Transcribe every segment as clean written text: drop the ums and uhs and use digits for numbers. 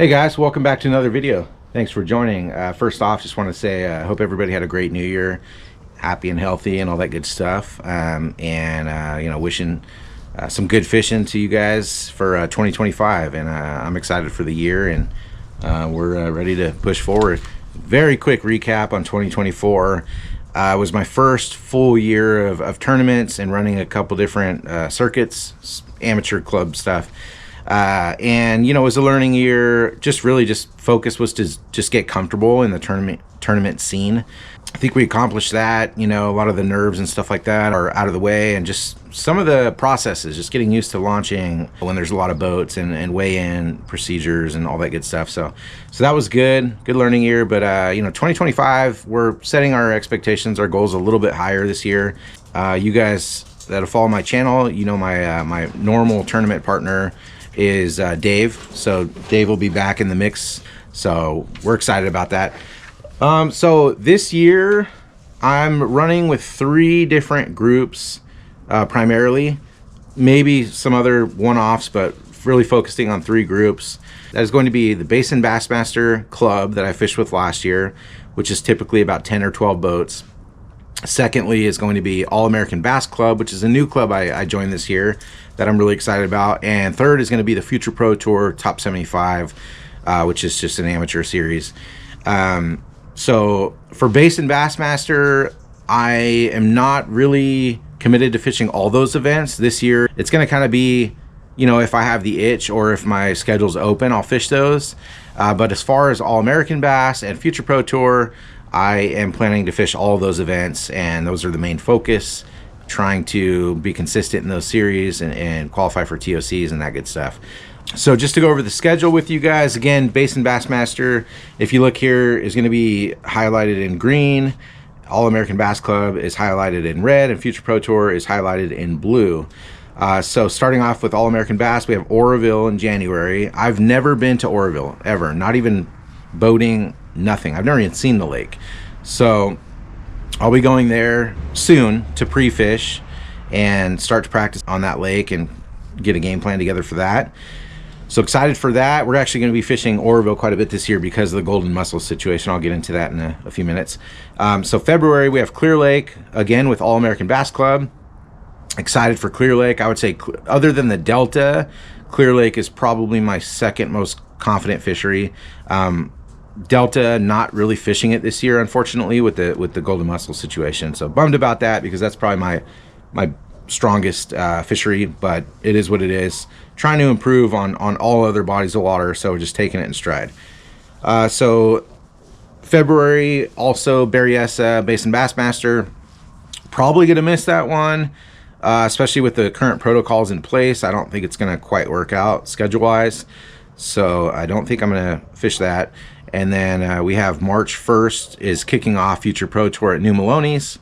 Hey guys, welcome back to another video. Thanks for joining. First off, just want to say I hope everybody had a great new year, happy and healthy and all that good stuff. Wishing some good fishing to you guys for 2025. And I'm excited for the year, and we're ready to push forward. Very quick recap on 2024. It was my first full year of tournaments and running a couple different circuits, amateur club stuff. It was a learning year. Just focus was to just get comfortable in the tournament scene. I think we accomplished that. A lot of the nerves and stuff like that are out of the way, and just some of the processes, just getting used to launching when there's a lot of boats and weigh-in procedures and all that good stuff. So that was good learning year. But 2025, we're setting our expectations, our goals a little bit higher this year. You guys that'll follow my channel, my normal tournament partner is Dave. So Dave will be back in the mix. So we're excited about that. So this year I'm running with 3 different groups, primarily, maybe some other one-offs, but really focusing on 3 groups. That is going to be the Basin Bassmaster Club that I fished with last year, which is typically about 10 or 12 boats. Secondly is going to be All-American Bass Club, which is a new club I joined this year that I'm really excited about. And third is going to be the Future Pro Tour Top 75, which is just an amateur series. So for Basin Bassmaster, I am not really committed to fishing all those events this year. It's going to kind of be, if I have the itch or if my schedule's open, I'll fish those. But as far as All-American Bass and Future Pro Tour, I am planning to fish all of those events, and those are the main focus, trying to be consistent in those series and qualify for TOCs and that good stuff. So just to go over the schedule with you guys, again, Basin Bassmaster, if you look here, is going to be highlighted in green. All-American Bass Club is highlighted in red, and Future Pro Tour is highlighted in blue. So starting off with All-American Bass, we have Oroville in January. I've never been to Oroville, ever. Not even boating, nothing. I've never even seen the lake. So I'll be going there soon to pre-fish and start to practice on that lake and get a game plan together for that. So excited for that. We're actually going to be fishing Oroville quite a bit this year because of the golden mussel situation. I'll get into that in a few minutes. So February, we have Clear Lake, again with All-American Bass Club. Excited for Clear Lake. I would say, other than the Delta, Clear Lake is probably my second most confident fishery. Delta, not really fishing it this year, unfortunately, with the golden mussel situation. So bummed about that, because that's probably my strongest fishery, but it is what it is. Trying to improve on all other bodies of water, so just taking it in stride. So February, also Berryessa Basin Bassmaster. Probably gonna miss that one, especially with the current protocols in place. I don't think it's gonna quite work out schedule wise, so I don't think I'm gonna fish that. And then we have March 1st is kicking off Future Pro Tour at New Maloney's.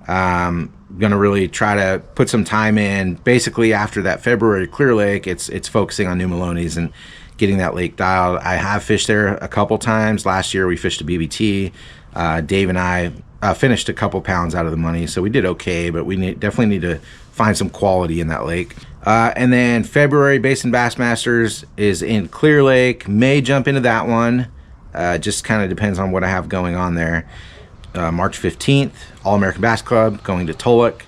Gonna really try to put some time in. Basically, after that February Clear Lake, it's focusing on New Maloney's and getting that lake dialed. I have fished there a couple times. Last year we fished a BBT. Dave and I finished a couple pounds out of the money, so we did okay, but we definitely need to find some quality in that lake. And then February Basin Bassmasters is in Clear Lake. May jump into that one. Just kind of depends on what I have going on there. March 15th, All-American Bass Club, going to Tulloch.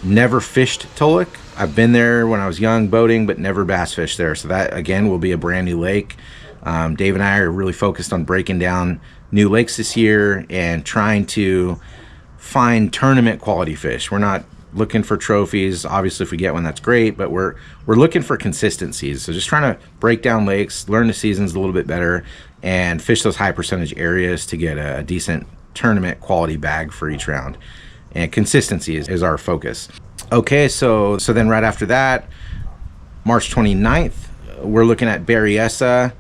Never fished Tulloch. I've been there when I was young boating, but never bass fished there. So that, again, will be a brand new lake. Dave and I are really focused on breaking down new lakes this year and trying to find tournament quality fish. We're not looking for trophies. Obviously, if we get one, that's great, but we're looking for consistencies. So just trying to break down lakes, learn the seasons a little bit better, and fish those high percentage areas to get a decent tournament quality bag for each round. And consistency is our focus. Okay, so then right after that, March 29th, we're looking at Berryessa.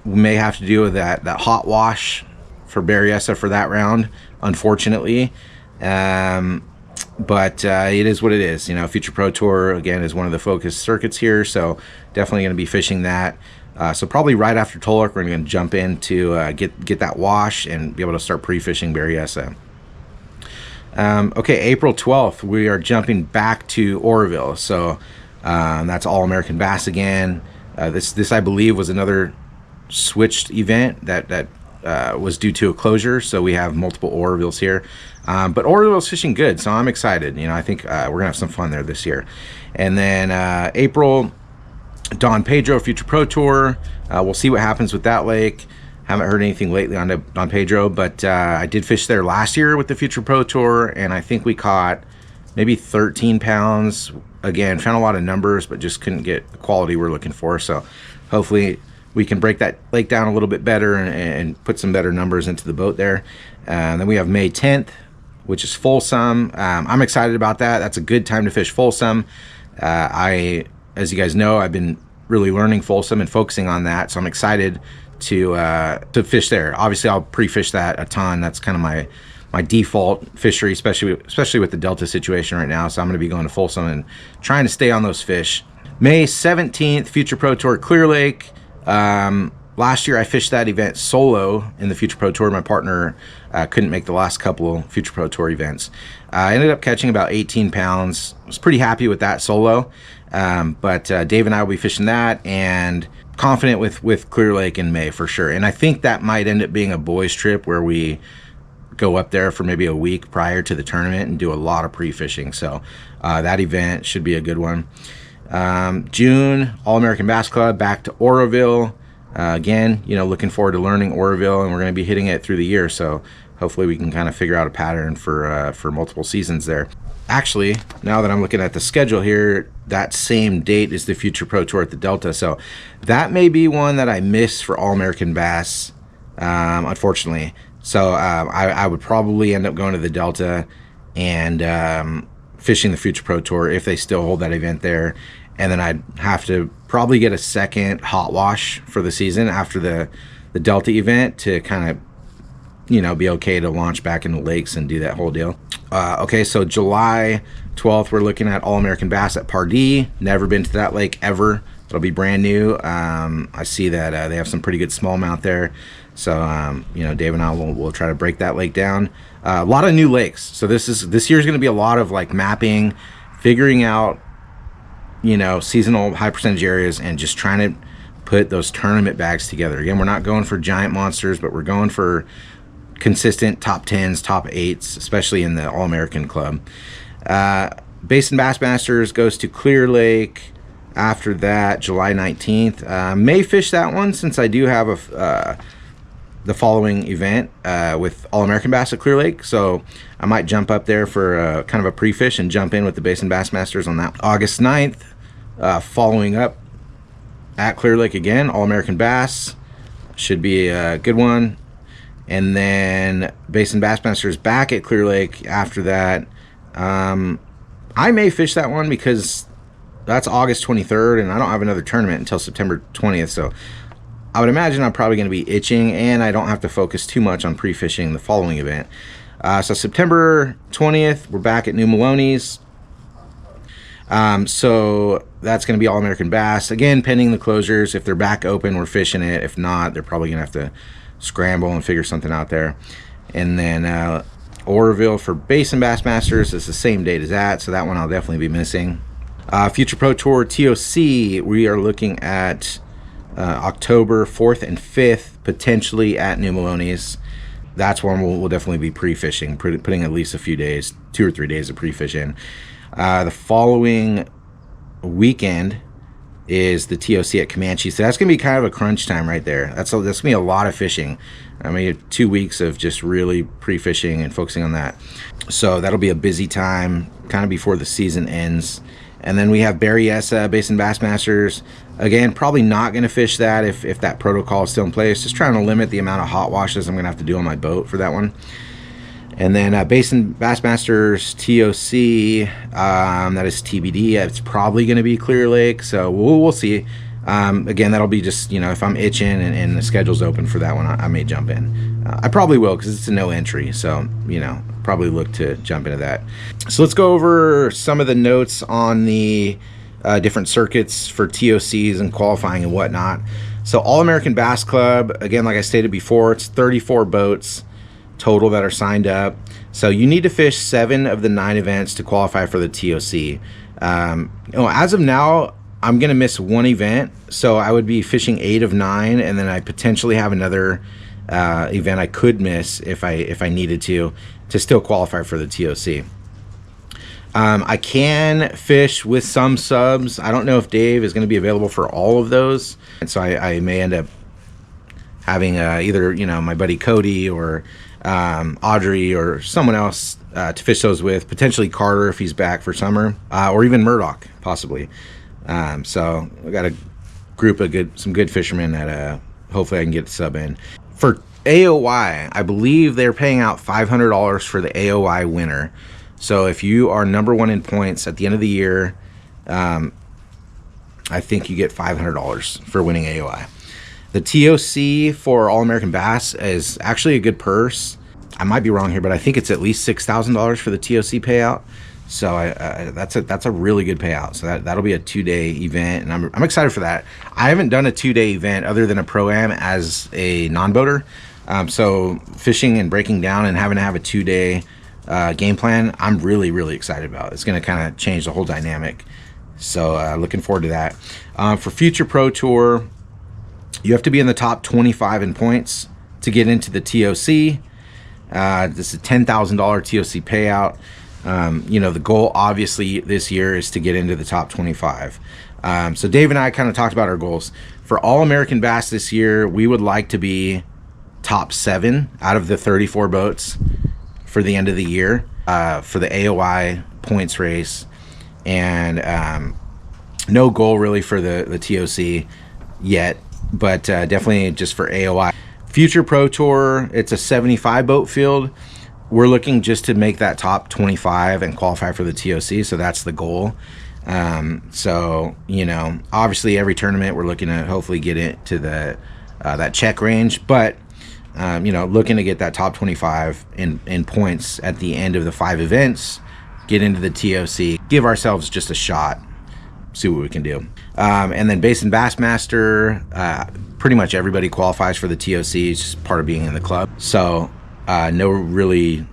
We may have to do with that hot wash for Berryessa for that round, unfortunately. But it is what it is. Future Pro Tour, again, is one of the focus circuits here, so definitely going to be fishing that. So probably right after Tulloch, we're going to jump in to get that wash and be able to start pre-fishing Berryessa. Okay, April 12th, we are jumping back to Oroville. So that's All-American Bass again. This I believe was another switched event that was due to a closure, so we have multiple Oroville's here. But Oroville's fishing good, so I'm excited. I think we're gonna have some fun there this year. And then April, Don Pedro Future Pro Tour. We'll see what happens with that lake. Haven't heard anything lately on Don Pedro, but I did fish there last year with the Future Pro Tour, and I think we caught maybe 13 pounds. Again, found a lot of numbers, but just couldn't get the quality we're looking for. So hopefully we can break that lake down a little bit better and put some better numbers into the boat there. And then we have May 10th, which is Folsom. I'm excited about that. That's a good time to fish Folsom. As you guys know, I've been really learning Folsom and focusing on that, so I'm excited to fish there. Obviously, I'll pre-fish that a ton. That's kind of my default fishery, especially with the Delta situation right now. So I'm going to be going to Folsom and trying to stay on those fish. May 17th, Future Pro Tour Clear Lake. Last year I fished that event solo in the Future Pro Tour. My partner couldn't make the last couple Future Pro Tour events. I ended up catching about 18 pounds. I was pretty happy with that solo. But Dave and I will be fishing that, and confident with Clear Lake in May for sure. And I think that might end up being a boys trip where we go up there for maybe a week prior to the tournament and do a lot of pre-fishing. So that event should be a good one. June, All-American Bass Club back to Oroville. Again, looking forward to learning Oroville, and we're going to be hitting it through the year. So hopefully we can kind of figure out a pattern for multiple seasons there. Actually, now that I'm looking at the schedule here, that same date is the Future Pro Tour at the Delta. So that may be one that I miss for All-American Bass, unfortunately. So I would probably end up going to the Delta and fishing the Future Pro Tour if they still hold that event there. And then I'd have to probably get a second hot wash for the season after the Delta event to kind of, be okay to launch back into lakes and do that whole deal. Okay, so July 12th, we're looking at All-American Bass at Pardee. Never been to that lake ever. It'll be brand new. I see that they have some pretty good smallmouth there. So, Dave and I will try to break that lake down. A lot of new lakes. So this year's going to be a lot of like mapping, figuring out, seasonal high percentage areas, and just trying to put those tournament bags together. Again, we're not going for giant monsters, but we're going for consistent top 10s, top 8s, especially in the All-American Club. Basin Bassmasters goes to Clear Lake. After that, July 19th. May fish that one since I do have the following event with All-American Bass at Clear Lake. So I might jump up there for kind of a pre-fish and jump in with the Basin Bassmasters on that. August 9th, following up at Clear Lake again, All-American Bass. Should be a good one. And then Basin Bassmasters back at Clear Lake after that. I may fish that one because that's August 23rd, and I don't have another tournament until September 20th. So I would imagine I'm probably going to be itching, and I don't have to focus too much on pre-fishing the following event. So September 20th, we're back at New Maloney's. So that's going to be All-American Bass. Again, pending the closures. If they're back open, we're fishing it. If not, they're probably going to have to scramble and figure something out there. And then Oroville for Basin Bassmasters is the same date as that, so that one I'll definitely be missing. Future Pro Tour TOC, we are looking at October 4th and 5th, potentially at New Maloney's. That's one we'll definitely be pre-fishing, putting at least a few days, 2 or 3 days of pre-fish in. The following weekend is the TOC at Comanche. So that's going to be kind of a crunch time right there. That's going to be a lot of fishing. 2 weeks of just really pre-fishing and focusing on that. So that'll be a busy time kind of before the season ends. And then we have Berryessa Basin Bassmasters. Again, probably not going to fish that if that protocol is still in place. Just trying to limit the amount of hot washes I'm going to have to do on my boat for that one. And then Basin Bassmasters TOC, that is TBD. It's probably going to be Clear Lake, so we'll see. Again, that'll be just, if I'm itching and the schedule's open for that one, I may jump in. I probably will because it's a no entry, so, probably look to jump into that. So let's go over some of the notes on the different circuits for TOCs and qualifying and whatnot. So All-American Bass Club, again, like I stated before, it's 34 boats total that are signed up. So you need to fish 7 of the 9 events to qualify for the TOC. As of now, I'm gonna miss one event, so I would be fishing 8 of 9, and then I potentially have another event I could miss if I needed to still qualify for the TOC. I can fish with some subs. I don't know if Dave is going to be available for all of those, and so I may end up having either my buddy Cody or Audrey or someone else to fish those with, potentially Carter if he's back for summer, or even Murdoch possibly. So we got a group of some good fishermen that hopefully I can get a sub in. For AOY, I believe they're paying out $500 for the AOY winner. So if you are number 1 in points at the end of the year, I think you get $500 for winning AOI. The TOC for All-American Bass is actually a good purse. I might be wrong here, but I think it's at least $6,000 for the TOC payout. So that's a really good payout. So that'll be a 2-day event, and I'm excited for that. I haven't done a 2-day event other than a Pro-Am as a non-boater. So fishing and breaking down and having to have a 2-day game plan, I'm really excited about. It's going to kind of change the whole dynamic. So looking forward to that. For future Pro Tour, you have to be in the top 25 in points to get into the TOC. This is a $10,000 TOC payout. The goal obviously this year is to get into the top 25. So Dave and I kind of talked about our goals. For All-American Bass this year, we would like to be top 7 out of the 34 boats for the end of the year, for the AOI points race, and no goal really for the TOC yet, but definitely just for AOI. Future Pro Tour, it's a 75 boat field. We're looking just to make that top 25 and qualify for the TOC, so that's the goal. So obviously every tournament we're looking to hopefully get it to the that check range, but looking to get that top 25 in points at the end of the 5 events, get into the TOC, give ourselves just a shot, see what we can do. And then Basin Bassmaster, pretty much everybody qualifies for the TOC. It's just part of being in the club. So no really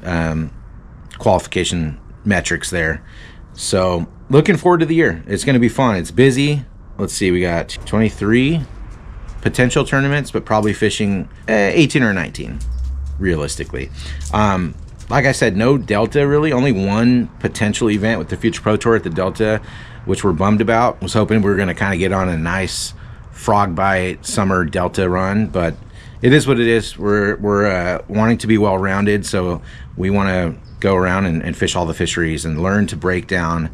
qualification metrics there. So looking forward to the year. It's going to be fun. It's busy. Let's see, we got 23 potential tournaments, but probably fishing 18 or 19 realistically. Like I said, no Delta really, only one potential event with the Future Pro Tour at the Delta, which we're bummed about. Was hoping we were going to kind of get on a nice frog bite summer Delta run, but it is what it is. We're wanting to be well-rounded, so we want to go around and fish all the fisheries and learn to break down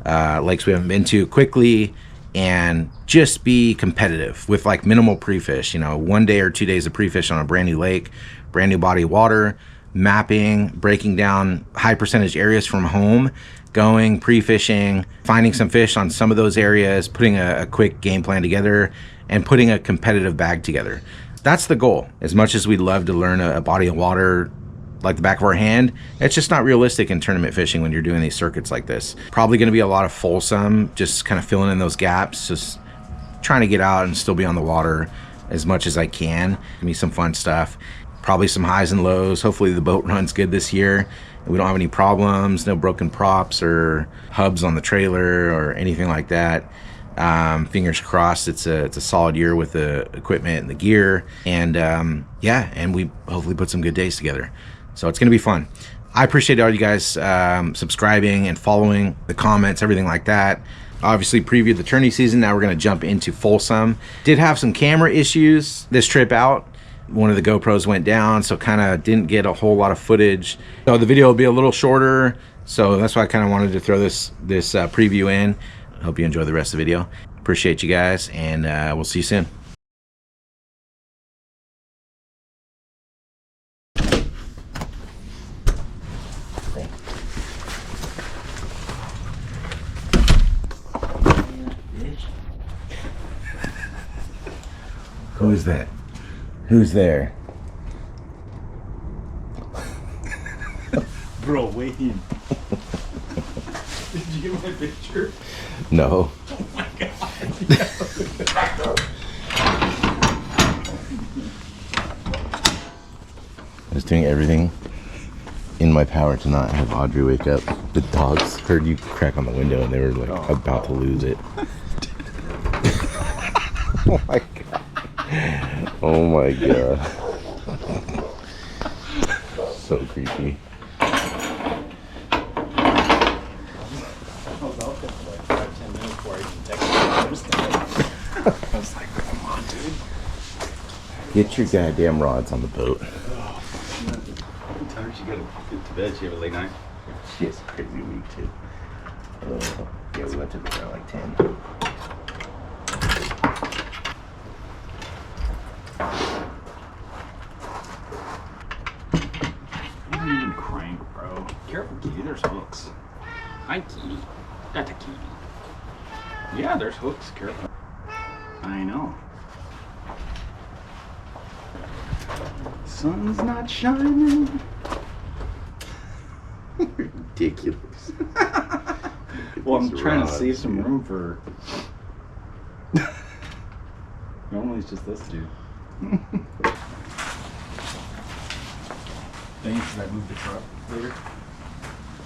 lakes we haven't been to quickly, and just be competitive with like minimal pre-fish. 1 day or 2 days of pre-fish on a brand new lake, brand new body of water, mapping, breaking down high percentage areas from home, going pre-fishing, finding some fish on some of those areas, putting a quick game plan together, and putting a competitive bag together. That's the goal. As much as we'd love to learn a body of water like the back of our hand, it's just not realistic in tournament fishing when you're doing these circuits like this. Probably going to be a lot of Folsom, just kind of filling in those gaps, just trying to get out and still be on the water as much as I can. Give me some fun stuff. Probably some highs and lows. Hopefully the boat runs good this year. We don't have any problems, no broken props or hubs on the trailer or anything like that. Fingers crossed it's a solid year with the equipment and the gear, and and we hopefully put some good days together. So it's going to be fun. I appreciate all you guys subscribing and following, the comments, everything like that. Obviously previewed the tourney season. Now we're going to jump into Folsom. Did have some camera issues this trip out. One of the GoPros went down, so kind of didn't get a whole lot of footage. So the video will be a little shorter, so that's why I kind of wanted to throw this preview in. Hope you enjoy the rest of the video. Appreciate you guys, and we'll see you soon. Who is that? Who's there? Bro, wait. Did you get my picture? No. Oh my god. I was doing everything in my power to not have Audrey wake up. The dogs heard you crack on the window and they were like about to lose it. Oh my god. Oh my god. So creepy. I was out there for like 5-10 minutes before I even texted you. I was like, come on, dude. Get your goddamn rods on the boat. What time did she go to get to bed? She have a late night? She has a crazy week too. Yeah, we went to bed at like 10. You didn't even crank, bro. Careful, Kitty. There's hooks. Hi, Kitty. That's a Kitty. Yeah, there's hooks. Careful. I know. Sun's not shining. Ridiculous. Well, I'm trying to save some room for. Normally it's just this dude. Thanks. Should I move the truck later?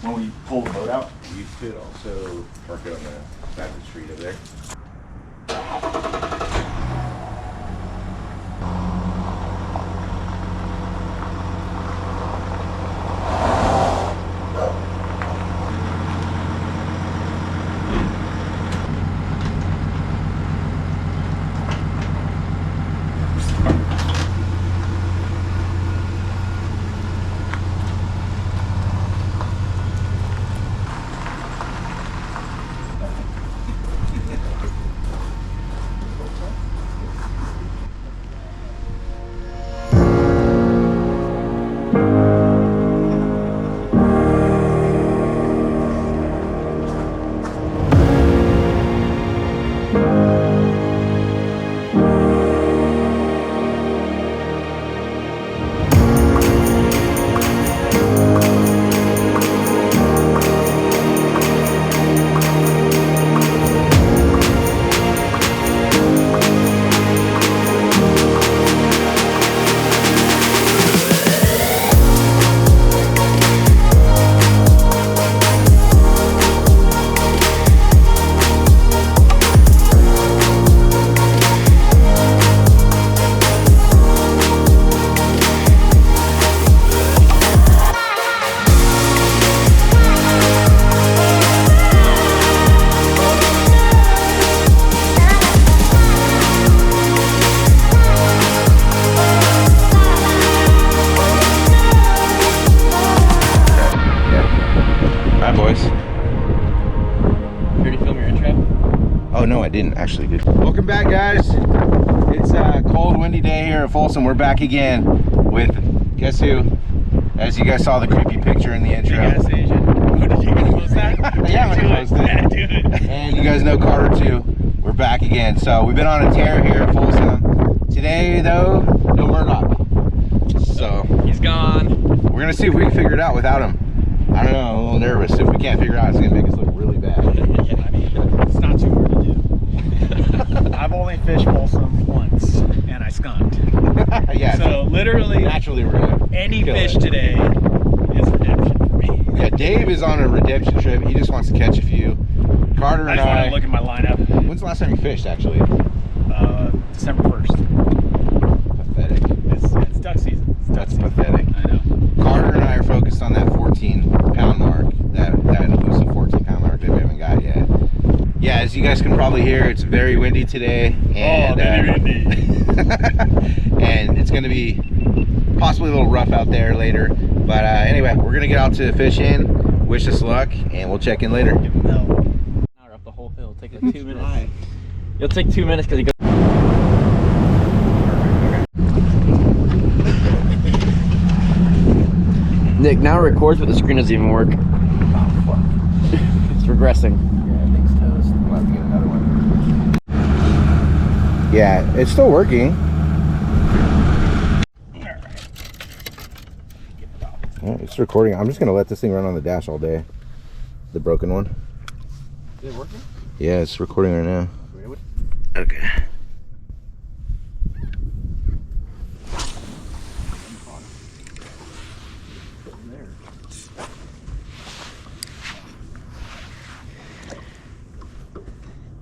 When we pull the boat out? You could also park it on the side of the street over there. Oh no, I didn't actually. Welcome back, guys. It's a cold, windy day here at Folsom. We're back again with guess who? As you guys saw the creepy picture in the intro. Gas station. Oh, did you gonna post that? Yeah, I'm gonna post it. Yeah, do it. And you guys know Carter too. We're back again. So we've been on a tear here at Folsom. Today though, no Murdoch. So he's gone. We're gonna see if we can figure it out without him. I don't know, I'm a little nervous. If we can't figure it out, it's gonna make us look really bad. Yeah, I mean, it's not too hard to do. I've only fished Folsom once, and I skunked. Yeah. So literally, naturally, we're gonna any fish today is redemption for me. Yeah, Dave is on a redemption trip. He just wants to catch a few. Carter and I just want to look at my lineup. When's the last time you fished, actually? December 1st. Pathetic. It's duck season. That's pathetic. I know. Carter and I are focused on that 14-pound mark, that elusive 14-pound mark that we haven't got yet. Yeah, as you guys can probably hear, it's very windy today, and very windy. and it's going to be possibly a little rough out there later. But anyway, we're going to get out to fish in. Wish us luck, and we'll check in later. No. Up the whole hill. It'll take like 2 minutes. It'll take 2 minutes because he goes. Nick, now it records, but the screen doesn't even work. Oh, fuck. It's regressing. Yeah, everything's toast. We'll have to get another one. Yeah, it's still working. Yeah, it's recording. I'm just going to let this thing run on the dash all day. The broken one. Is it working? Yeah, it's recording right now. Okay.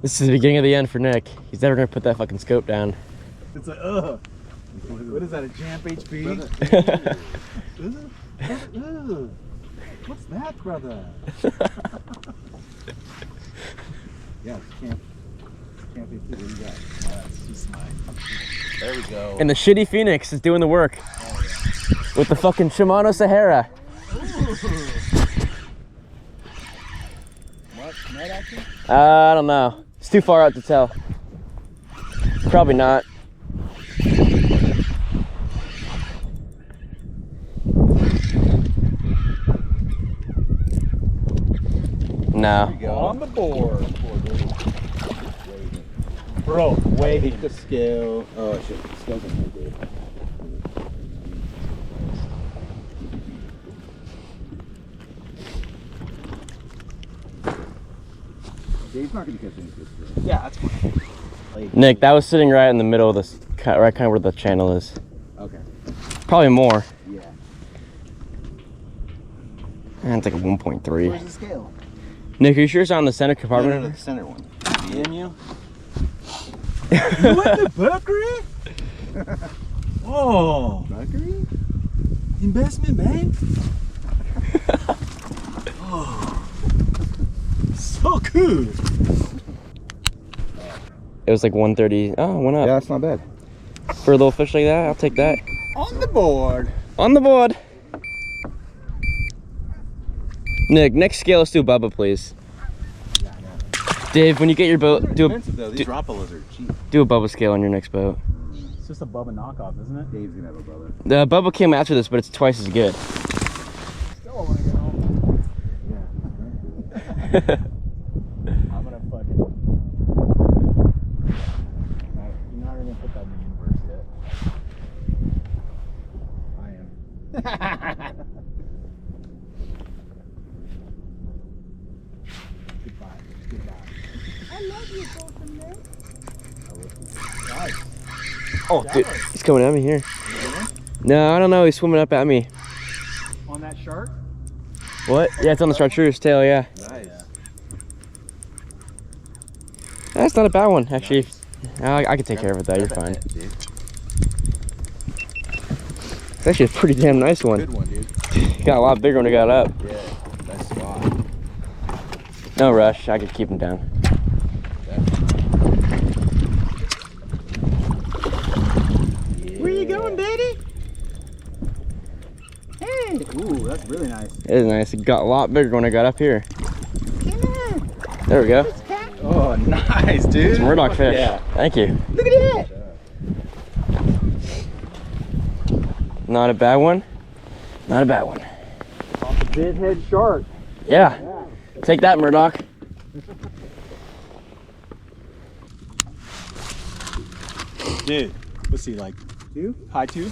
This is the beginning of the end for Nick. He's never gonna put that fucking scope down. It's like, ugh. What is that, a Jamp HP? Ugh. What's that, brother? Yeah, Camp HP. What do you got? That's just mine. There we go. And the shitty Phoenix is doing the work. Oh, yeah. With the fucking Shimano Sahara. What? Net action? I don't know. It's too far out to tell. Probably not. No. There you go. On the board. Bro, waving. The scale. Oh shit, the scale's in there, dude. Dave's not gonna catch any fish. Yeah, that's fine. Nick, that was sitting right in the middle of this, right kind of where the channel is. Okay. Probably more. Yeah. It's like a 1.3. Where's the scale? Nick, are you sure it's on the center compartment? No, the center one. Damn you. You went to Mercury? Oh. Mercury? Investment bank? Oh. So cool. It was like 130. Oh, it went up. Yeah, that's not bad. For a little fish like that, I'll take that. On the board. On the board. Nick, next scale, let's do Bubba, please. Yeah, I know. Dave, when you get your boat, do Expensive though. These Rappalas are cheap. a Bubba scale on your next boat. It's just a Bubba knockoff, isn't it? Dave's gonna have a brother. The Bubba came after this, but it's twice as good. Still want to get home. Yeah. I'm gonna fucking. You're not gonna put that in the universe yet. I am. Goodbye. Goodbye. I love you, Folsom, man. Nice. Oh, dude, he's coming at me here. No, I don't know. He's swimming up at me. On that shark? What? Yeah, it's on the chartreuse tail, yeah. Nice. That's not a bad one, actually. I can take care of it, though. You're fine. It's actually a pretty damn nice one. Good one, dude. Got a lot bigger when it got up. Yeah, nice spot. No rush. I could keep him down. Where you going, Daddy? Hey! Ooh, that's really nice. It is nice. It got a lot bigger when I got up here. Come on. There we go. Oh, nice, dude. Some Murdoch fish. Yeah. Thank you. Look at that. Not a bad one. Not a bad one. Off the big head shark. Yeah. Take that, Murdoch. Dude, what's he like? Two? High two?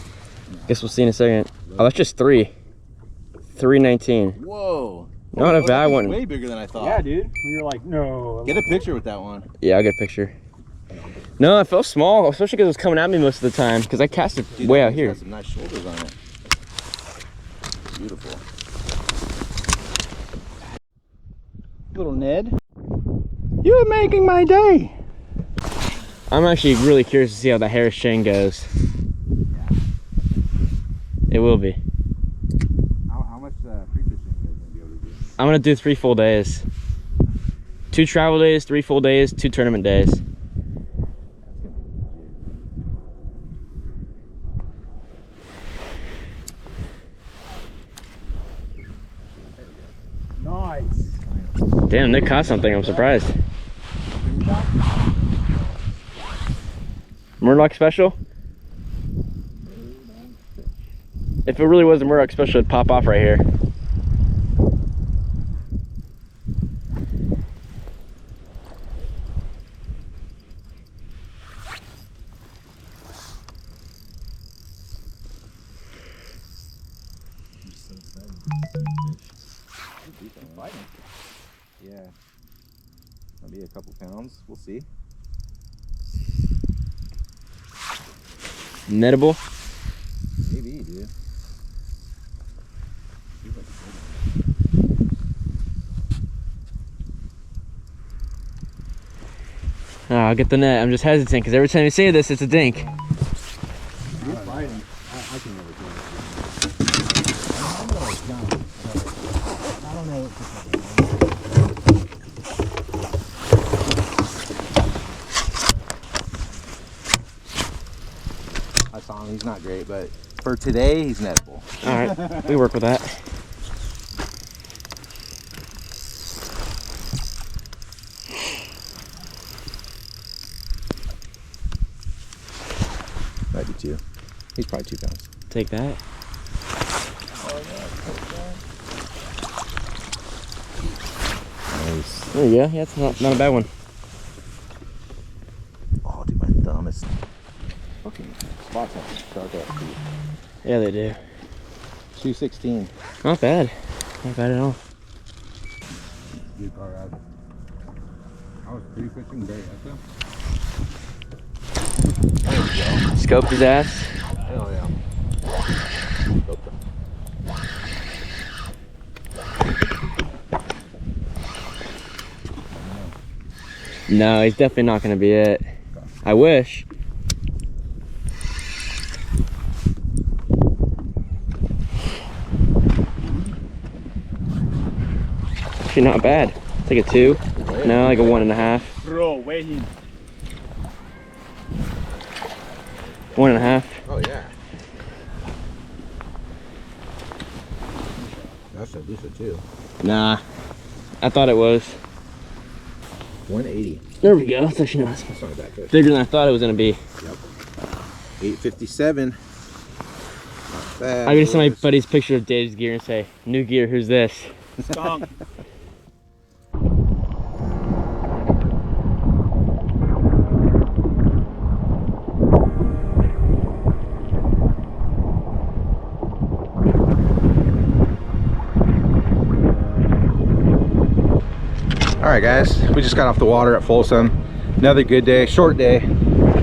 Guess we'll see in a second. Oh, that's just 3. 319. Whoa. Not a bad one. Way bigger than I thought. Yeah, dude. When you're like, no. Get a picture with that one. Yeah, I'll get a picture. No, it felt small, especially because it was coming at me most of the time, because I cast it Dude, way that out thing's here. got some nice shoulders on it. Beautiful. Little Ned. You're making my day. I'm actually really curious to see how the Harris chain goes. It will be. How much free fishing are you guys gonna be able to do? I'm gonna do 3 full days. 2 travel days, 3 full days, 2 tournament days. Nice. Damn, Nick caught something. I'm surprised. Murdoch special? If it really was a Murdoch special, it'd pop off right here. Yeah. Maybe a couple pounds. We'll see. Nettable? Maybe, dude. I'll get the net. I'm just hesitant because every time you say this, it's a dink. You're fighting. I can never do it. I know it's done, but I don't know what's I saw him. He's not great, but for today, he's nettable. All right, we work with that. Might be 2. He's probably 2 pounds. Take that. Nice. There you go. Yeah, it's not a bad one. Oh, dude, my thumb is fucking spots on the shark ass teeth. Yeah, they do. 216. Not bad. Not bad at all. good car ride. I was pre-fishing day, Scoped his ass. Hell yeah. No, he's definitely not going to be it. I wish. Actually, not bad. It's like a 2. No, like a 1.5. Bro, weigh him. 1.5. Oh yeah. That's at least a 2. Nah, I thought it was. 180. There we go. That's actually not That's not a bad fish. bigger than I thought it was going to be. Yep. 857. Not bad. I'm going to send my buddy's picture of Dave's gear and say, new gear, who's this? Stunk. All right, guys, we just got off the water at Folsom. Another good day, short day.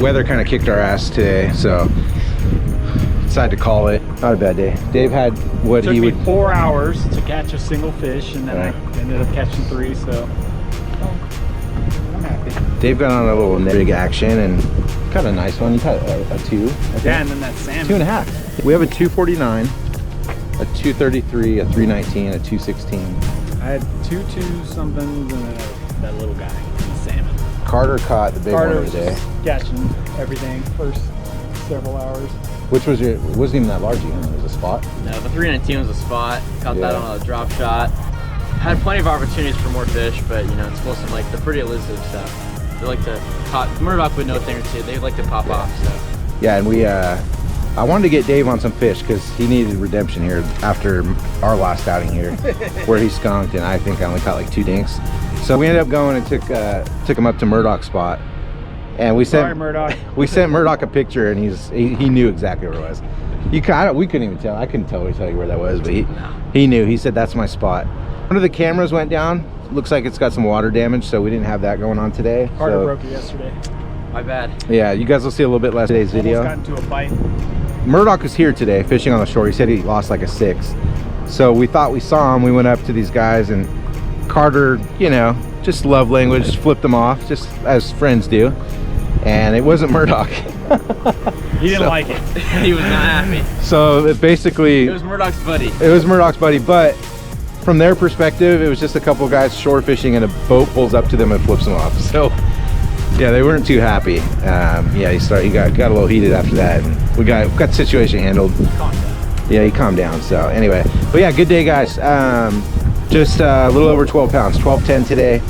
Weather kind of kicked our ass today, so decided to call it. Not a bad day. Dave had what Took he me would. 4 hours to catch a single fish, and then Right. I ended up catching 3. So I'm happy. Dave got on a little rig action and got a nice one. You caught a 2. I think. Yeah, and then that salmon. 2.5. We have a 249, a 233, a 319, a 216. I had 2 somethings and then that little guy, the salmon. Carter caught the big Carter one was today. just catching everything first several hours. Which was your? It wasn't even that large. It was a spot. No, the 319 was a spot. Caught that Yeah. on a drop shot. Had plenty of opportunities for more fish, but you know, it's supposed to like the pretty elusive stuff. They like to pop. Murdoch would know a thing or two. They like to pop off. So Yeah, and we. I wanted to get Dave on some fish because he needed redemption here after our last outing here, where he skunked, and I think I only caught like 2 dinks. So we ended up going and took him up to Murdoch's spot, and we Sorry, sent Murdoch. we sent Murdoch a picture, and he knew exactly where it was. We couldn't even tell. I couldn't totally tell you where that was, but he knew. He said that's my spot. One of the cameras went down. Looks like it's got some water damage, so we didn't have that going on today. Carter So, broke it yesterday. my bad. yeah, you guys will see a little bit less today's video. Almost got into a fight. Murdoch was here today fishing on the shore. He said he lost like a 6. So we thought we saw him. We went up to these guys, and Carter, you know, just love language, flipped them off, just as friends do. And it wasn't Murdoch. He didn't like it. He was not happy. So it basically, It was Murdoch's buddy. it was Murdoch's buddy, but from their perspective, it was just a couple guys shore fishing, and a boat pulls up to them and flips them off. So yeah, they weren't too happy. Yeah, he got a little heated after that, and we got the situation handled. Yeah, he calmed down. So anyway, but yeah, good day, guys. Just a little over 12 pounds, 12:10 today.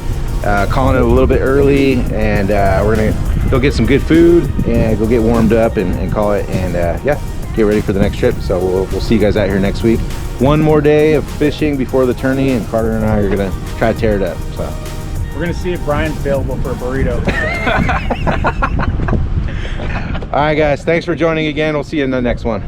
Calling it a little bit early, and we're gonna go get some good food and go get warmed up and call it, and yeah, get ready for the next trip. So we'll see you guys out here next week. One more day of fishing before the tourney, and Carter and I are gonna try to tear it up. So We're gonna see if Brian's available for a burrito. all right, guys, thanks for joining again. We'll see you in the next one.